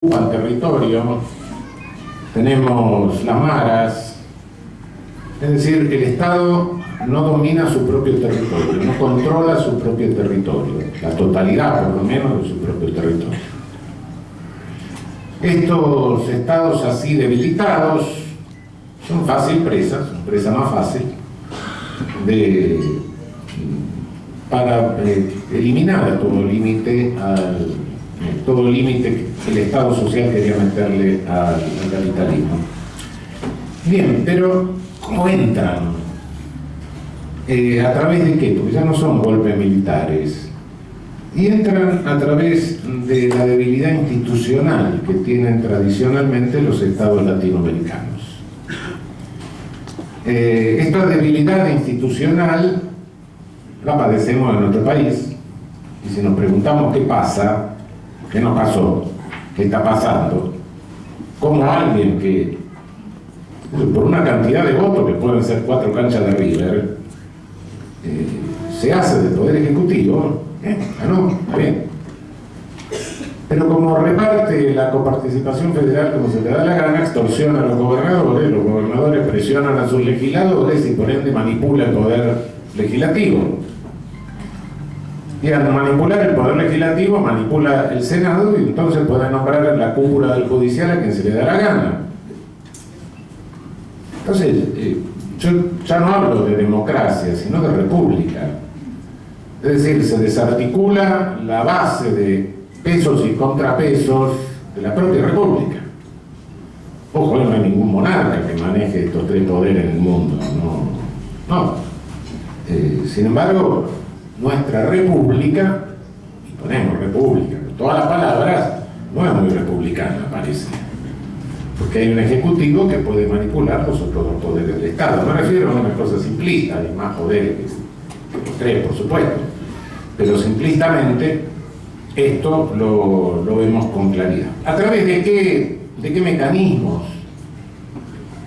ocupan territorio, tenemos las maras, es decir, el Estado no domina su propio territorio, no controla su propio territorio, la totalidad por lo menos de su propio territorio. Estos estados así debilitados son presa más fácil para eliminar todo límite que el Estado social quería meterle al capitalismo. Bien, pero ¿cómo entran? ¿A través de qué? Porque ya no son golpes militares. Y entran a través de la debilidad institucional que tienen tradicionalmente los estados latinoamericanos. Esta debilidad institucional la padecemos en nuestro país, y si nos preguntamos qué pasa, qué nos pasó, qué está pasando, como alguien que por una cantidad de votos que pueden ser 4 canchas de River se hace del Poder Ejecutivo, no, está bien, pero como reparte la coparticipación federal como se le da la gana, extorsiona a los gobernadores presionan a sus legisladores y por ende manipula el poder legislativo. Y al manipular el poder legislativo, manipula el Senado y entonces puede nombrar la cúpula del judicial a quien se le da la gana. Entonces, yo ya no hablo de democracia, sino de república. Es decir, se desarticula la base de pesos y contrapesos de la propia república. Ojo, no hay ningún monarca que maneje estos 3 poderes en el mundo. No. Sin embargo, nuestra república, y ponemos república, con todas las palabras, no es muy republicana, parece. Porque hay un ejecutivo que puede manipular los otros 2 poderes del Estado. Me refiero a una cosa simplista, hay más poderes que los 3, por supuesto. Pero simplistamente, esto lo vemos con claridad. ¿A través de qué mecanismos?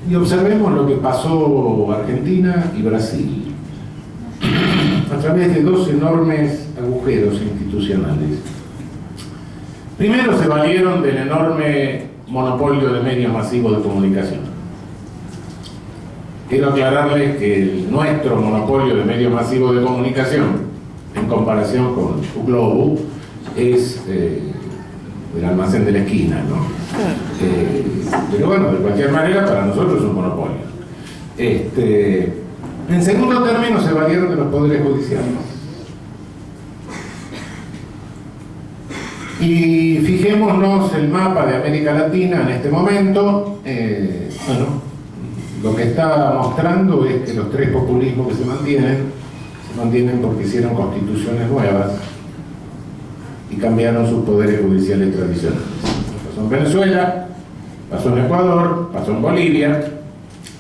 Y observemos lo que pasó Argentina y Brasil. A través de 2 enormes agujeros institucionales. Primero se valieron del enorme monopolio de medios masivos de comunicación. Quiero aclararles que nuestro monopolio de medios masivos de comunicación, en comparación con un Globo, es el almacén de la esquina, ¿no? Pero bueno, de cualquier manera, para nosotros es un monopolio. En segundo término, se valieron de los poderes judiciales. Y fijémonos el mapa de América Latina en este momento. Lo que está mostrando es que los 3 populismos que se mantienen porque hicieron constituciones nuevas y cambiaron sus poderes judiciales tradicionales. Pasó en Venezuela, pasó en Ecuador, pasó en Bolivia.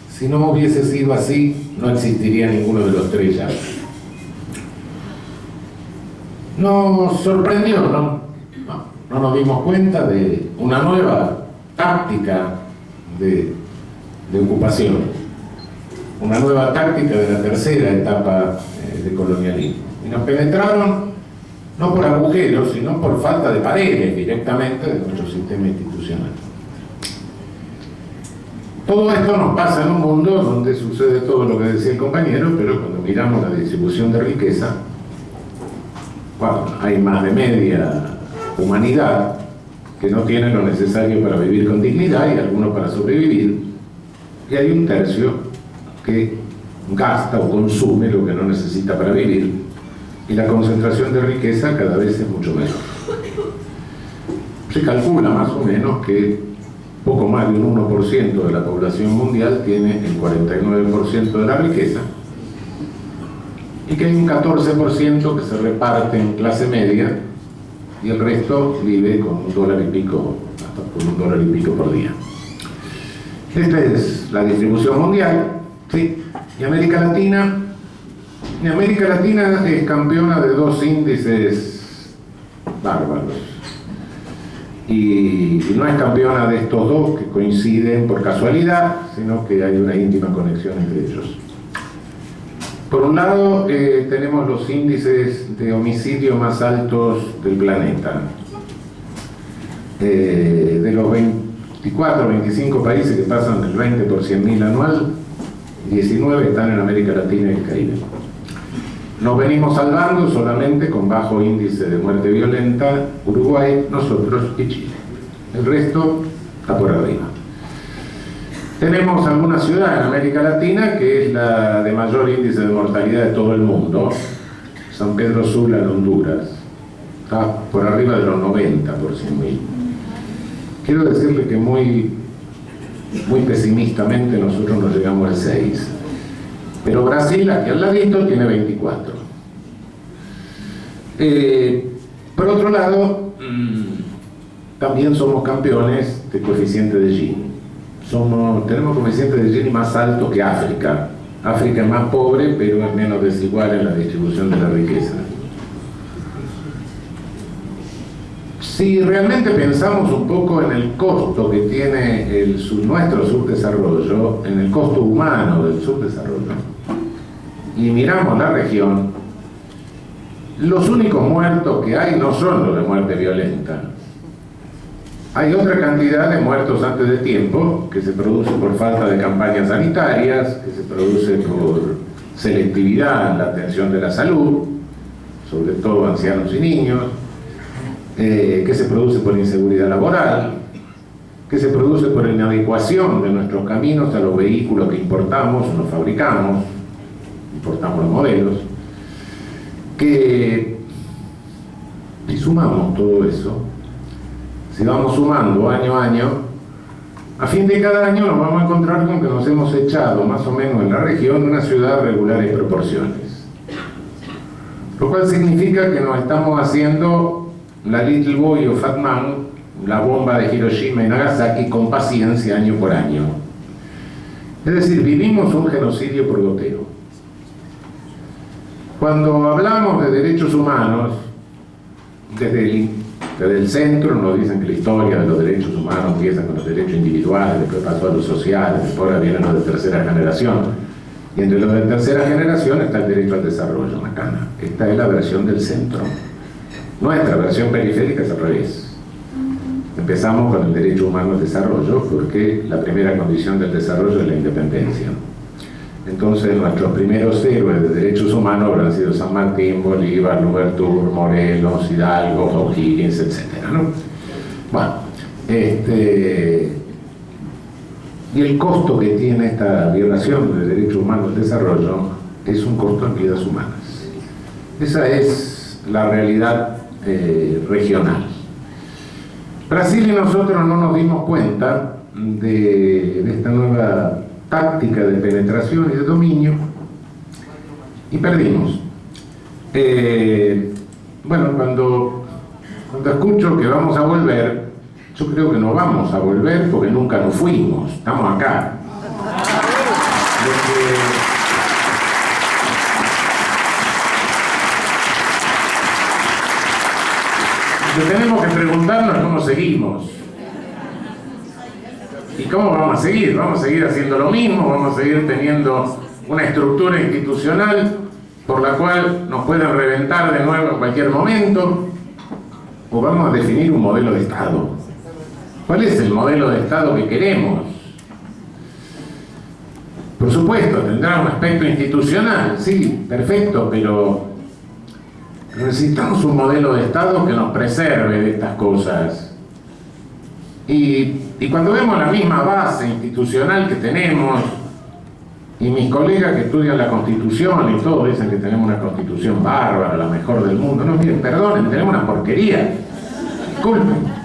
Si no hubiese sido así, no existiría ninguno de los 3 ya. Nos sorprendió, ¿no? No nos dimos cuenta de una nueva táctica de ocupación, una nueva táctica de la tercera etapa de colonialismo. Y nos penetraron no por agujeros, sino por falta de paredes directamente de nuestro sistema institucional. Todo esto nos pasa en un mundo donde sucede todo lo que decía el compañero, pero cuando miramos la distribución de riqueza, bueno, hay más de media humanidad que no tiene lo necesario para vivir con dignidad y algunos para sobrevivir, y hay un tercio que gasta o consume lo que no necesita para vivir, y la concentración de riqueza cada vez es mucho menor. Se calcula más o menos que poco más de un 1% de la población mundial tiene el 49% de la riqueza y que hay un 14% que se reparte en clase media y el resto vive con $1 y pico, hasta por $1 y pico por día. Esta es la distribución mundial, ¿sí? Y América Latina es campeona de 2 índices bárbaros. Y no es campeona de estos 2 que coinciden por casualidad, sino que hay una íntima conexión entre ellos. Por un lado, tenemos los índices de homicidio más altos del planeta. De los 24 o 25 países que pasan del 20 por 100.000 anual, 19 están en América Latina y el Caribe. Nos venimos salvando solamente con bajo índice de muerte violenta Uruguay, nosotros y Chile. El resto está por arriba. Tenemos alguna ciudad en América Latina que es la de mayor índice de mortalidad de todo el mundo, San Pedro Sula en Honduras, está por arriba de los 90 por 100.000. Quiero decirle que muy pesimistamente nosotros nos llegamos al 6. Pero Brasil, aquí al ladito, tiene 24. Por otro lado, también somos campeones de coeficiente de Gini. Tenemos coeficiente de Gini más alto que África. África es más pobre, pero es menos desigual en la distribución de la riqueza. Si realmente pensamos un poco en el costo que tiene nuestro subdesarrollo, en el costo humano del subdesarrollo, y miramos la región, los únicos muertos que hay no son los de muerte violenta. Hay otra cantidad de muertos antes de tiempo, que se produce por falta de campañas sanitarias, que se produce por selectividad en la atención de la salud, sobre todo ancianos y niños, que se produce por inseguridad laboral, que se produce por inadecuación de nuestros caminos a los vehículos que importamos o nos fabricamos, importamos los modelos, que si sumamos todo eso, si vamos sumando año a año, a fin de cada año nos vamos a encontrar con que nos hemos echado más o menos en la región una ciudad de regulares proporciones, lo cual significa que nos estamos haciendo la Little Boy o Fat Man, la bomba de Hiroshima y Nagasaki, con paciencia año por año. Es decir, vivimos un genocidio por goteo. Cuando hablamos de derechos humanos, desde el centro nos dicen que la historia de los derechos humanos empieza con los derechos individuales, después pasó a los sociales, después ahora vienen los de tercera generación. Y entre los de tercera generación está el derecho al desarrollo, macana. Esta es la versión del centro. Nuestra versión periférica es al revés. Empezamos con el derecho humano al desarrollo porque la primera condición del desarrollo es la independencia. Entonces nuestros primeros héroes de derechos humanos habrán sido San Martín, Bolívar, Louverture, Morelos, Hidalgo, O'Higgins, etc., ¿no? Bueno, y el costo que tiene esta violación del derecho humano al desarrollo es un costo en vidas humanas. Esa es la realidad regional. Brasil y nosotros no nos dimos cuenta de esta nueva táctica de penetración y de dominio y perdimos. Bueno, cuando escucho que vamos a volver, yo creo que no vamos a volver porque nunca nos fuimos, estamos acá. Lo que tenemos que preguntarnos es cómo seguimos. ¿Y cómo vamos a seguir? ¿Vamos a seguir haciendo lo mismo? ¿Vamos a seguir teniendo una estructura institucional por la cual nos pueden reventar de nuevo en cualquier momento? ¿O vamos a definir un modelo de Estado? ¿Cuál es el modelo de Estado que queremos? Por supuesto, tendrá un aspecto institucional, sí, perfecto, pero necesitamos un modelo de Estado que nos preserve de estas cosas. Y cuando vemos la misma base institucional que tenemos, y mis colegas que estudian la Constitución y todos dicen que tenemos una Constitución bárbara, la mejor del mundo, no, miren, perdonen, tenemos una porquería, disculpen.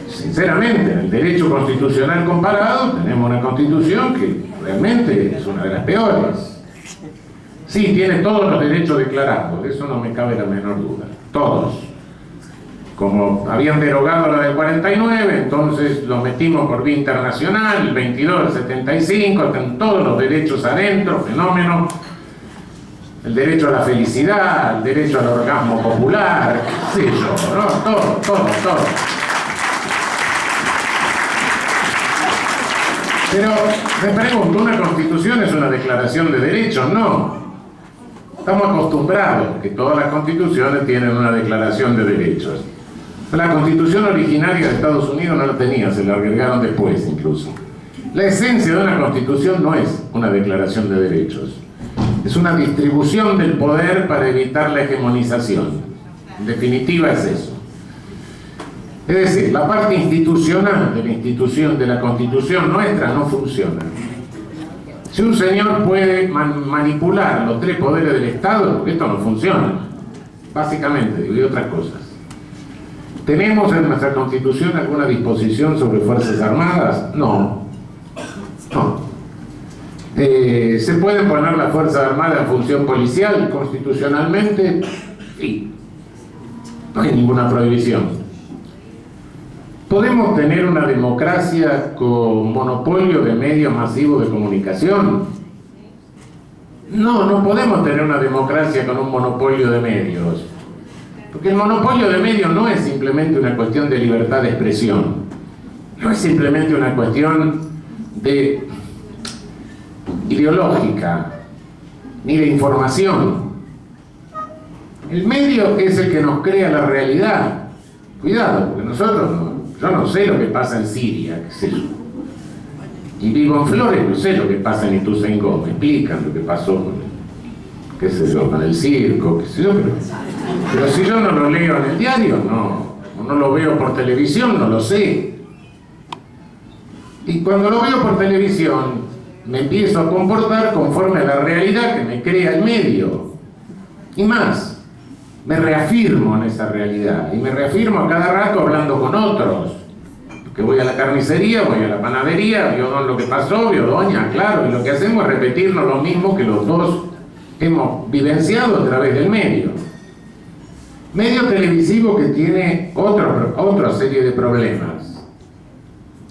Sinceramente, en el derecho constitucional comparado, tenemos una Constitución que realmente es una de las peores. Sí, tiene todos los derechos declarados, de eso no me cabe la menor duda, todos. Como habían derogado la del 49, entonces los metimos por vía internacional, el 22, el 75, están todos los derechos adentro, fenómeno, el derecho a la felicidad, el derecho al orgasmo popular, qué sé yo, ¿no? Todo. Pero me pregunto, ¿una constitución es una declaración de derechos? No. Estamos acostumbrados que todas las constituciones tienen una declaración de derechos. La Constitución originaria de Estados Unidos no la tenía, se la agregaron después incluso. La esencia de una Constitución no es una declaración de derechos, es una distribución del poder para evitar la hegemonización. En definitiva es eso. Es decir, la parte institucional de la institución, de la Constitución nuestra, no funciona. Si un señor puede manipular los tres poderes del Estado, esto no funciona. Básicamente, y otras cosas. ¿Tenemos en nuestra Constitución alguna disposición sobre Fuerzas Armadas? No. No. ¿Se pueden poner las Fuerzas Armadas en función policial constitucionalmente? Sí. No hay ninguna prohibición. ¿Podemos tener una democracia con monopolio de medios masivos de comunicación? No, no podemos tener una democracia con un monopolio de medios. Porque el monopolio de medios no es simplemente una cuestión de libertad de expresión. No es simplemente una cuestión ideológica, ni de información. El medio es el que nos crea la realidad. Cuidado, porque yo no sé lo que pasa en Siria, qué sé yo. Y vivo en Flores, no sé lo que pasa en Ituzaingó, me explican lo que pasó, qué sé yo, con el circo, qué sé yo, pero si yo no lo leo en el diario, no lo veo por televisión, no lo sé. Y cuando lo veo por televisión, me empiezo a comportar conforme a la realidad que me crea el medio. Y más, me reafirmo en esa realidad. Y me reafirmo a cada rato hablando con otros. Que voy a la carnicería, voy a la panadería, vio don lo que pasó, vio doña, claro. Y lo que hacemos es repetirnos lo mismo que los dos hemos vivenciado a través del medio. Medio televisivo que tiene otra serie de problemas.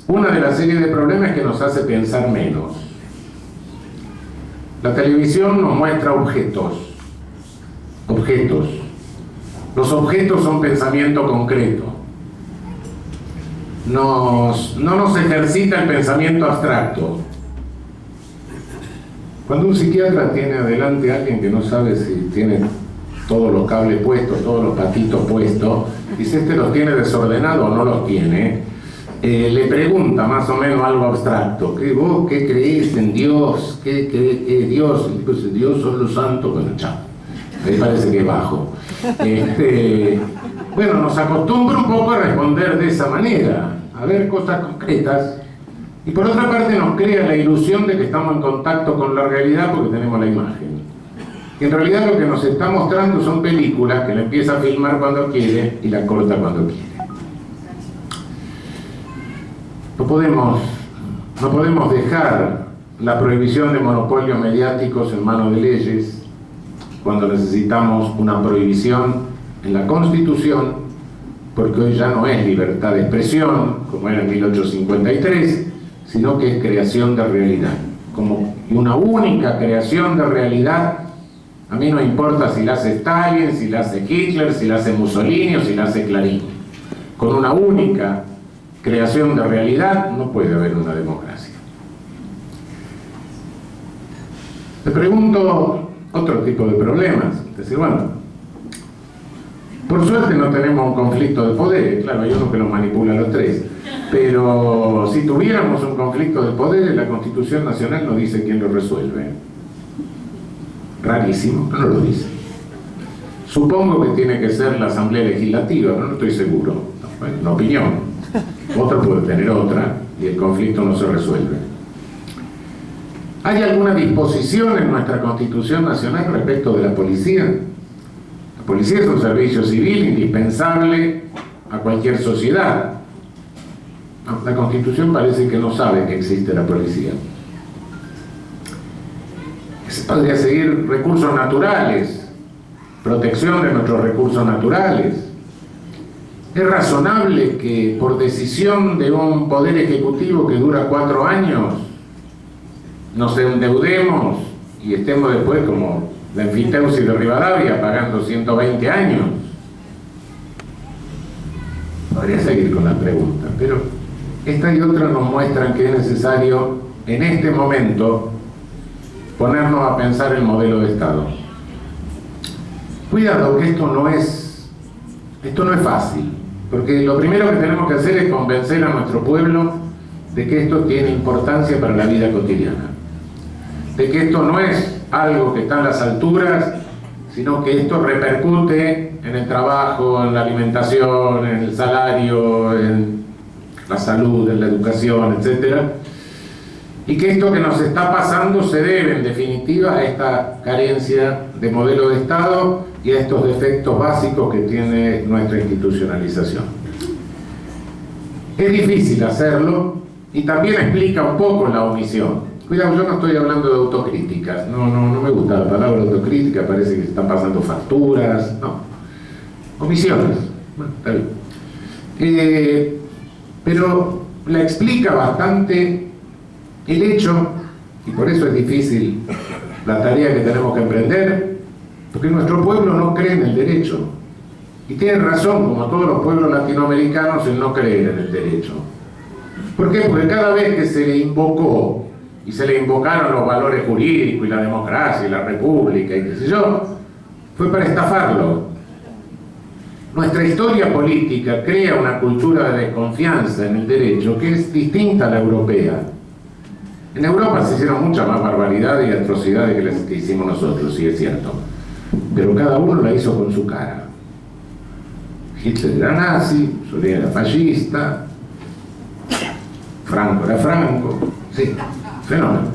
Una de las series de problemas es que nos hace pensar menos. La televisión nos muestra objetos. Los objetos son pensamiento concreto. No nos ejercita el pensamiento abstracto. Cuando un psiquiatra tiene adelante a alguien que no sabe si tiene todos los cables puestos, todos los patitos puestos, dice, este los tiene desordenado o no los tiene, le pregunta más o menos algo abstracto. ¿Vos qué crees en Dios? ¿Qué crees Dios? Pues Dios son los santos. Bueno, chao. Ahí parece que bajo. Bueno, nos acostumbra un poco a responder de esa manera, a ver cosas concretas, y por otra parte nos crea la ilusión de que estamos en contacto con la realidad porque tenemos la imagen. Y en realidad lo que nos está mostrando son películas que la empieza a filmar cuando quiere y la corta cuando quiere. No podemos dejar la prohibición de monopolios mediáticos en manos de leyes cuando necesitamos una prohibición en la Constitución, porque hoy ya no es libertad de expresión, como era en 1853, sino que es creación de realidad. Como una única creación de realidad, a mí no importa si la hace Stalin, si la hace Hitler, si la hace Mussolini o si la hace Clarín. Con una única creación de realidad no puede haber una democracia. Te pregunto otro tipo de problemas. Es decir, bueno, por suerte no tenemos un conflicto de poderes, claro, hay uno que nos manipula a los tres, pero si tuviéramos un conflicto de poderes, la Constitución Nacional nos dice quién lo resuelve. Rarísimo, pero no lo dice. Supongo que tiene que ser la Asamblea Legislativa, pero no estoy seguro. Bueno, una opinión. Otra puede tener otra y el conflicto no se resuelve. ¿Hay alguna disposición en nuestra Constitución Nacional respecto de la policía? La policía es un servicio civil indispensable a cualquier sociedad. No, la Constitución parece que no sabe que existe la policía. Se podría seguir recursos naturales, protección de nuestros recursos naturales. ¿Es razonable que por decisión de un poder ejecutivo que dura 4 años nos endeudemos y estemos después como de Enfiteus y de Rivadavia pagando 120 años? Podría seguir con la pregunta, pero esta y otra nos muestran que es necesario en este momento ponernos a pensar el modelo de Estado. Cuidado que esto no es fácil. Porque lo primero que tenemos que hacer es convencer a nuestro pueblo de que esto tiene importancia para la vida cotidiana, de que esto no es algo que está en las alturas, sino que esto repercute en el trabajo, en la alimentación, en el salario, en la salud, en la educación, etc. Y que esto que nos está pasando se debe, en definitiva, a esta carencia de modelo de Estado y a estos defectos básicos que tiene nuestra institucionalización. Es difícil hacerlo y también explica un poco la omisión. Cuidado, yo no estoy hablando de autocríticas, no me gusta la palabra autocrítica, parece que están pasando facturas, no. Omisiones, bueno, está bien. Pero la explica bastante el hecho, y por eso es difícil la tarea que tenemos que emprender, porque nuestro pueblo no cree en el derecho. Y tiene razón, como todos los pueblos latinoamericanos, en no creer en el derecho. ¿Por qué? Porque cada vez que se le invocó, y se le invocaron los valores jurídicos, y la democracia, y la república, y qué sé yo, fue para estafarlo. Nuestra historia política crea una cultura de desconfianza en el derecho que es distinta a la europea. En Europa se hicieron muchas más barbaridades y atrocidades que las que hicimos nosotros, sí es cierto. Pero cada uno la hizo con su cara. Hitler era nazi, Mussolini era fascista, Franco era Franco, sí, fenómeno.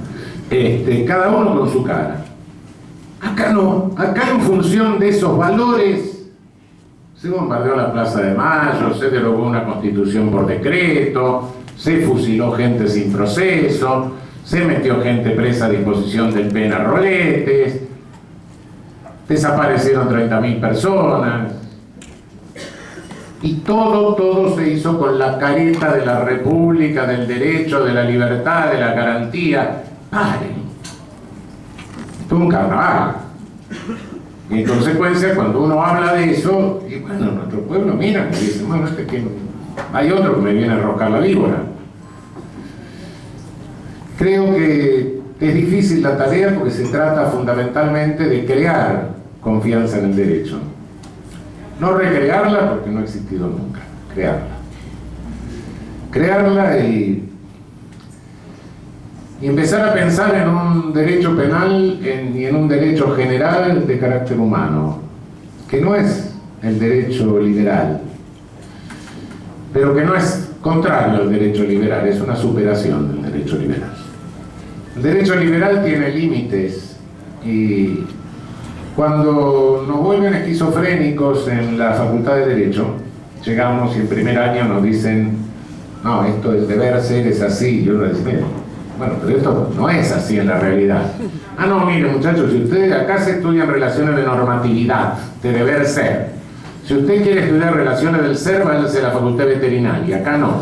Cada uno con su cara. Acá no, acá en función de esos valores se bombardeó la Plaza de Mayo, se derogó una constitución por decreto, se fusiló gente sin proceso, se metió gente presa a disposición del PEN a roletes, desaparecieron 30.000 personas, y todo se hizo con la careta de la república, del derecho, de la libertad, de la garantía. ¡Paren! Esto es un carnaval. Y en consecuencia, cuando uno habla de eso, y bueno, nuestro pueblo mira y dice, bueno, que hay otro que me viene a arrojar la víbora. Creo que es difícil la tarea porque se trata fundamentalmente de crear confianza en el derecho. No recrearla porque no ha existido nunca, crearla. Crearla y empezar a pensar en un derecho penal y en un derecho general de carácter humano, que no es el derecho liberal, pero que no es contrario al derecho liberal, es una superación del derecho liberal. El derecho liberal tiene límites y cuando nos vuelven esquizofrénicos en la Facultad de Derecho, llegamos y en primer año nos dicen, no, esto es deber ser, es así, y uno dice, mire, bueno, pero esto no es así en la realidad. Ah, no, mire muchachos, si ustedes acá se estudian relaciones de normatividad, de deber ser. Si usted quiere estudiar relaciones del ser, váyase a la facultad veterinaria, acá no.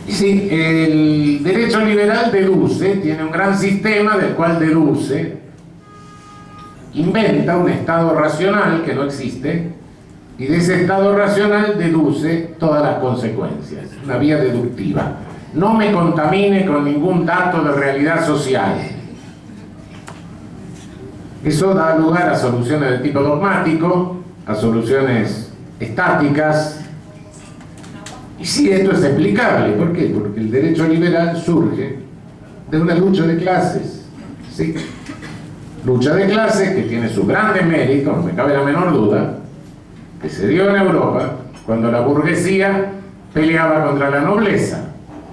Y sí, el derecho liberal deduce, tiene un gran sistema del cual deduce, inventa un estado racional que no existe, y de ese estado racional deduce todas las consecuencias, una vía deductiva. No me contamine con ningún dato de realidad social. Eso da lugar a soluciones de tipo dogmático, a soluciones estáticas. Y sí, esto es explicable. ¿Por qué? Porque el derecho liberal surge de una lucha de clases. ¿Sí? Lucha de clases que tiene sus grandes méritos, no me cabe la menor duda, que se dio en Europa cuando la burguesía peleaba contra la nobleza.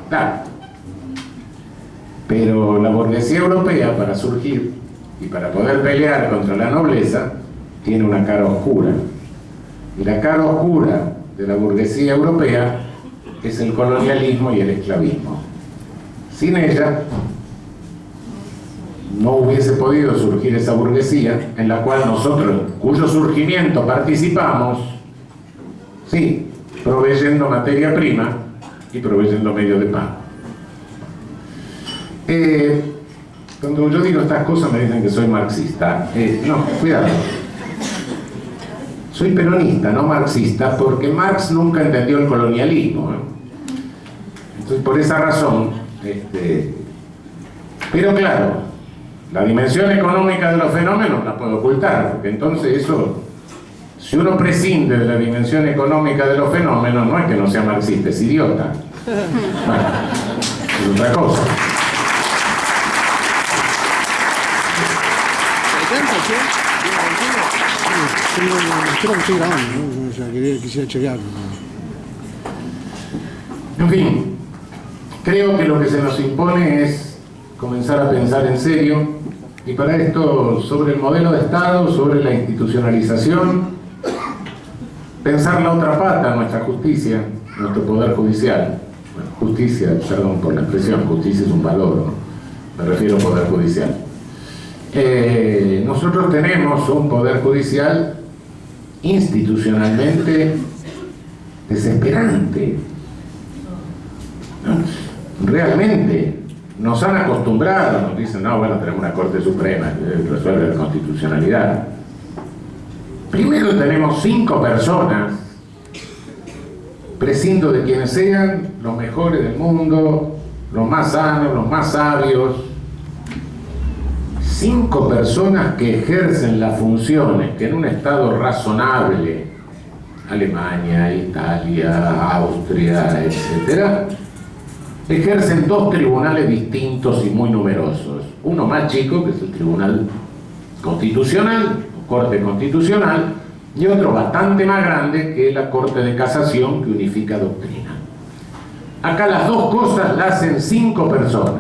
Claro. Pero la burguesía europea, para surgir y para poder pelear contra la nobleza, tiene una cara oscura. Y la cara oscura de la burguesía europea es el colonialismo y el esclavismo. Sin ella no hubiese podido surgir esa burguesía en la cual nosotros, cuyo surgimiento participamos, sí, proveyendo materia prima y proveyendo medios de pago. Cuando yo digo estas cosas me dicen que soy marxista. No, cuidado. Soy peronista, no marxista, porque Marx nunca entendió el colonialismo. Entonces, por esa razón, pero claro, la dimensión económica de los fenómenos la puedo ocultar, porque entonces eso Si uno prescinde de la dimensión económica de los fenómenos, no es que no sea marxista, es idiota. Bueno, es otra cosa. Creo que estoy grabando, ¿no? O sea, quisiera chequearlo. En fin, creo que lo que se nos impone es comenzar a pensar en serio, y para esto sobre el modelo de Estado, sobre la institucionalización, pensar la otra pata, nuestra justicia, nuestro poder judicial. Bueno, justicia, perdón por la expresión, justicia es un valor, ¿no? Me refiero al poder judicial. Nosotros tenemos un poder judicial institucionalmente desesperante, ¿no? Realmente nos han acostumbrado, nos dicen, no, bueno, tenemos una Corte Suprema que resuelve la constitucionalidad. Primero tenemos 5 personas, prescindo de quienes sean los mejores del mundo, los más sanos, los más sabios, 5 personas que ejercen las funciones que en un estado razonable, Alemania, Italia, Austria, etc., ejercen 2 tribunales distintos y muy numerosos. Uno más chico, que es el Tribunal Constitucional, Corte Constitucional, y otro bastante más grande, que es la Corte de Casación, que unifica doctrina. Acá las 2 cosas las hacen 5 personas.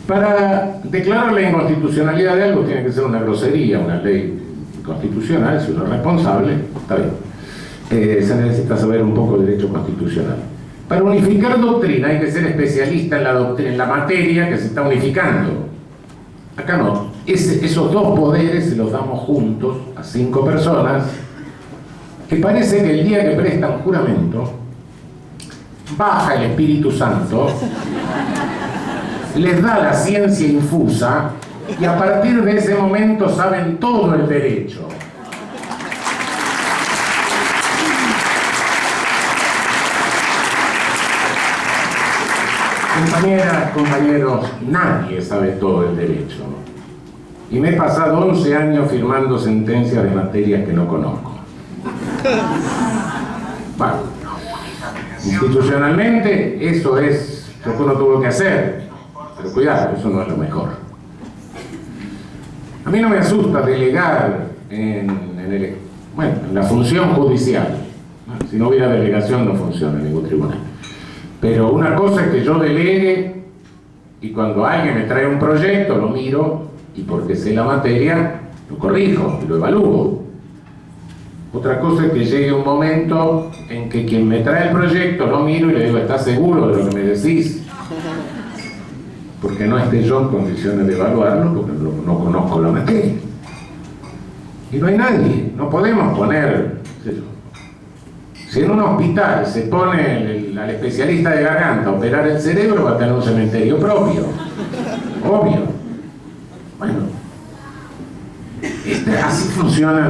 Para declarar la inconstitucionalidad de algo tiene que ser una grosería, una ley constitucional. Si uno es responsable, está bien. Se necesita saber un poco de derecho constitucional. Para unificar doctrina hay que ser especialista en la doctrina, en la materia que se está unificando. Acá no. Esos 2 poderes se los damos juntos a 5 personas, que parece que el día que prestan juramento baja el Espíritu Santo, les da la ciencia infusa, y a partir de ese momento saben todo el derecho. Compañeras, compañeros, nadie sabe todo el derecho. Y me he pasado 11 años firmando sentencias de materias que no conozco. Bueno, institucionalmente eso es lo que uno tuvo que hacer. Pero cuidado, eso no es lo mejor. A mí no me asusta delegar en la función judicial. Si no hubiera delegación no funciona en ningún tribunal. Pero una cosa es que yo delegue y cuando alguien me trae un proyecto lo miro y porque sé la materia lo corrijo y lo evalúo. Otra cosa es que llegue un momento en que quien me trae el proyecto lo miro y le digo, ¿estás seguro de lo que me decís? Porque no esté yo en condiciones de evaluarlo, porque no conozco la materia. Y no hay nadie, no podemos poner... Si en un hospital se pone al especialista de garganta a operar el cerebro, va a tener un cementerio propio. Obvio. Bueno, así funciona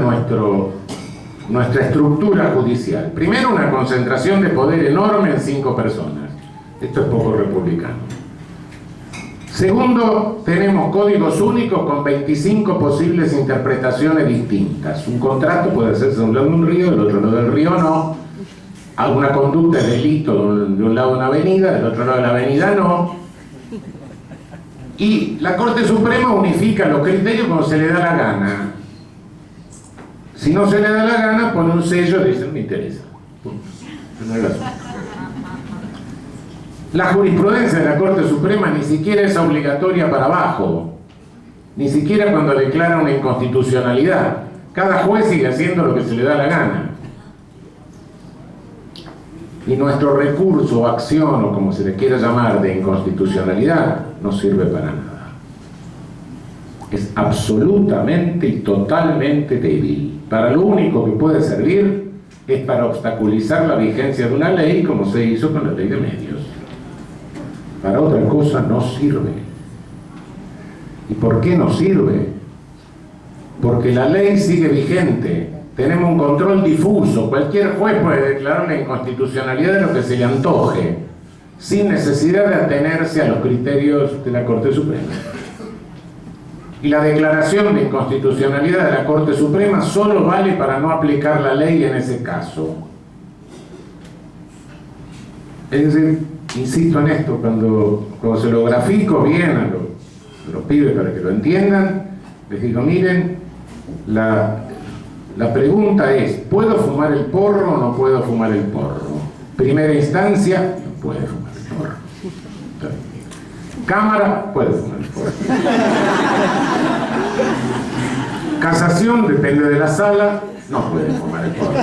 nuestra estructura judicial. Primero, una concentración de poder enorme en 5 personas. Esto es poco republicano. Segundo, tenemos códigos únicos con 25 posibles interpretaciones distintas. Un contrato puede hacerse de un lado de un río, del otro lado del río no. Alguna conducta es delito de un lado de una avenida, del otro lado de la avenida no. Y la Corte Suprema unifica los criterios cuando se le da la gana. Si no se le da la gana, pone un sello y dice, no me interesa. No es el asunto. La jurisprudencia de la Corte Suprema ni siquiera es obligatoria para abajo, ni siquiera cuando declara una inconstitucionalidad. Cada juez sigue haciendo lo que se le da la gana. Y nuestro recurso o acción, o como se le quiera llamar, de inconstitucionalidad, no sirve para nada. Es absolutamente y totalmente débil. Para lo único que puede servir es para obstaculizar la vigencia de una ley, como se hizo con la ley de medios. Para otra cosa no sirve. ¿Y por qué no sirve? Porque la ley sigue vigente. Tenemos un control difuso. Cualquier juez puede declarar la inconstitucionalidad de lo que se le antoje, sin necesidad de atenerse a los criterios de la Corte Suprema. Y la declaración de inconstitucionalidad de la Corte Suprema solo vale para no aplicar la ley en ese caso. Es decir, insisto en esto, cuando se lo grafico bien a los pibes para que lo entiendan, les digo, miren, la pregunta es, ¿puedo fumar el porro o no puedo fumar el porro? Primera instancia, no puede fumar el porro. Cámara, puede fumar el porro. Casación, depende de la sala, no puede fumar el porro.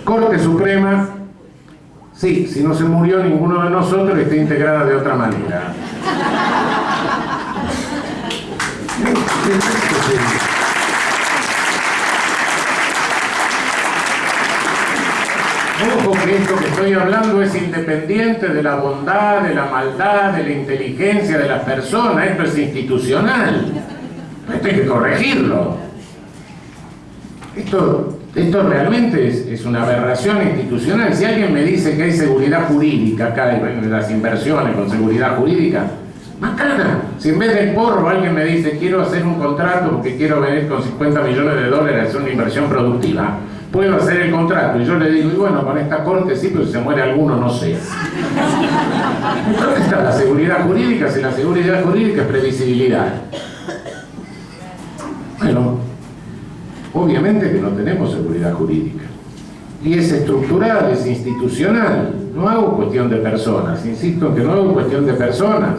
Corte Suprema, sí, si no se murió ninguno de nosotros, está integrada de otra manera. Ojo que esto que estoy hablando es independiente de la bondad, de la maldad, de la inteligencia de las personas. Esto es institucional. Esto hay que corregirlo. Esto realmente es una aberración institucional. Si alguien me dice que hay seguridad jurídica acá en las inversiones con seguridad jurídica, macana. Si en vez del porro alguien me dice quiero hacer un contrato porque quiero venir con 50 millones de dólares a hacer una inversión productiva, puedo hacer el contrato. Y yo le digo, y bueno, con esta corte sí, pero si se muere alguno no sé. ¿Dónde está la seguridad jurídica? Si la seguridad jurídica es previsibilidad. Bueno, obviamente que no tenemos seguridad jurídica. Y es estructural, es institucional. No hago cuestión de personas. Insisto en que no hago cuestión de personas.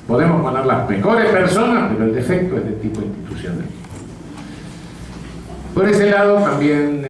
Podemos poner las mejores personas, pero el defecto es de tipo institucional. Por ese lado también